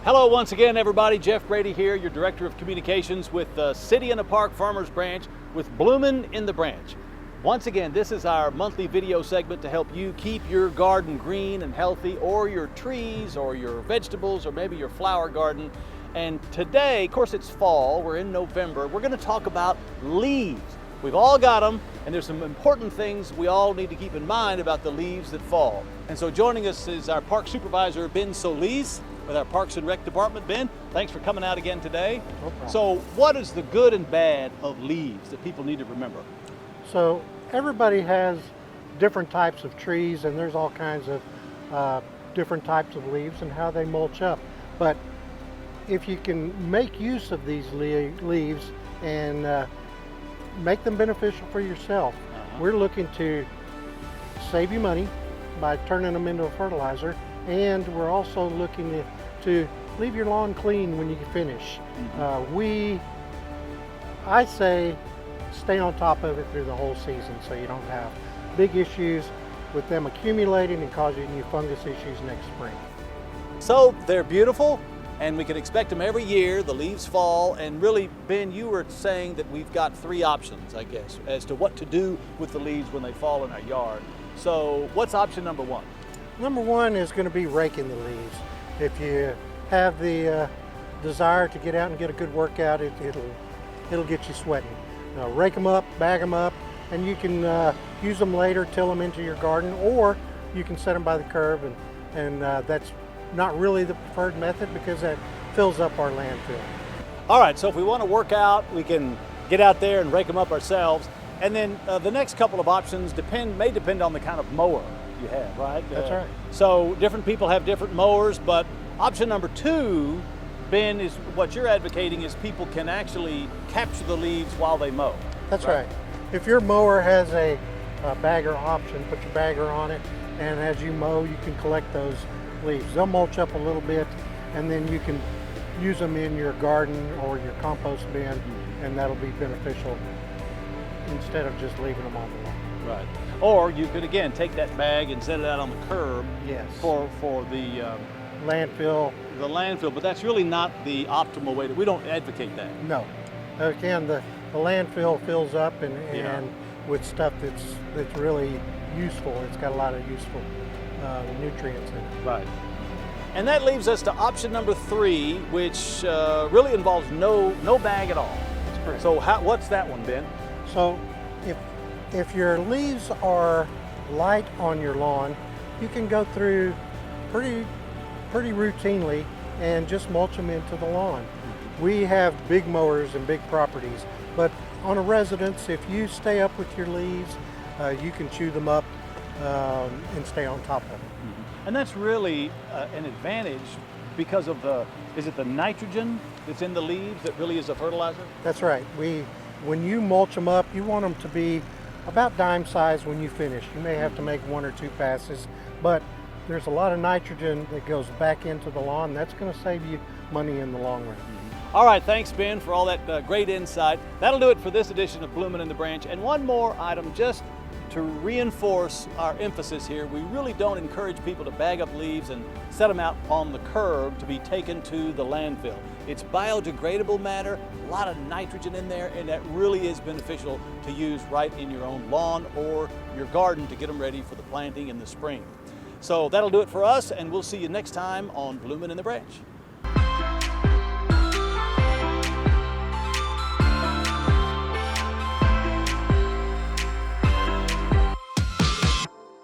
Hello once again, everybody. Jeff Brady here, your Director of Communications with City in the Park Farmers Branch with Bloomin' in the Branch. Once again, this is our monthly video segment to help you keep your garden green and healthy, or your trees, or your vegetables, or maybe your flower garden. And today, of course it's fall, we're in November, we're gonna talk about leaves. We've all got them, and there's some important things we all need to keep in mind about the leaves that fall. And so joining us is our Park Supervisor, Ben Solis, with our Parks and Rec Department. Ben, thanks for coming out again today. No problem. So what is the good and bad of leaves that people need to remember? So everybody has different types of trees, and there's all kinds of different types of leaves and how they mulch up. But if you can make use of these leaves and make them beneficial for yourself, we're looking to save you money by turning them into a fertilizer, and we're also looking to leave your lawn clean when you finish. I say stay on top of it through the whole season so you don't have big issues with them accumulating and causing you fungus issues next spring. So they're beautiful, and we can expect them every year. The leaves fall, and really, Ben, you were saying that we've got three options, I guess, as to what to do with the leaves when they fall in our yard. So what's option number one? Number one is going to be raking the leaves. If you have the desire to get out and get a good workout, it'll get you sweating. Rake them up, bag them up, and you can use them later, till them into your garden, or you can set them by the curb, and that's not really the preferred method because that fills up our landfill. All right, so if we want to work out, we can get out there and rake them up ourselves. And then the next couple of options may depend on the kind of mower you have, right? That's right. So different people have different mowers, but option number two, Ben, is what you're advocating is people can actually capture the leaves while they mow. That's right. If your mower has a bagger option, put your bagger on it, and as you mow, you can collect those leaves. They'll mulch up a little bit, and then you can use them in your garden or your compost bin, and that'll be beneficial instead of just leaving them on the lawn. Right. Or you could, again, take that bag and set it out on the curb. Yes. For the landfill. The landfill, but that's really not the optimal way. We don't advocate that. No. Again, the landfill fills up and with stuff that's really useful. It's got a lot of useful nutrients in it. Right. And that leaves us to option number three, which really involves no bag at all. That's correct. So what's that one, Ben? So if your leaves are light on your lawn, you can go through pretty routinely and just mulch them into the lawn. We have big mowers and big properties, but on a residence, if you stay up with your leaves, you can chew them up and stay on top of them. And that's really an advantage because of is it the nitrogen that's in the leaves that really is a fertilizer? That's right. When you mulch them up, you want them to be about dime size when you finish. You may have to make one or two passes, but there's a lot of nitrogen that goes back into the lawn. That's going to save you money in the long run. All right, thanks, Ben, for all that great insight. That'll do it for this edition of Bloomin' in the Branch. And one more item, just to reinforce our emphasis here, we really don't encourage people to bag up leaves and set them out on the curb to be taken to the landfill. It's biodegradable matter, a lot of nitrogen in there, and that really is beneficial to use right in your own lawn or your garden to get them ready for the planting in the spring. So that'll do it for us, and we'll see you next time on Bloomin' in the Branch.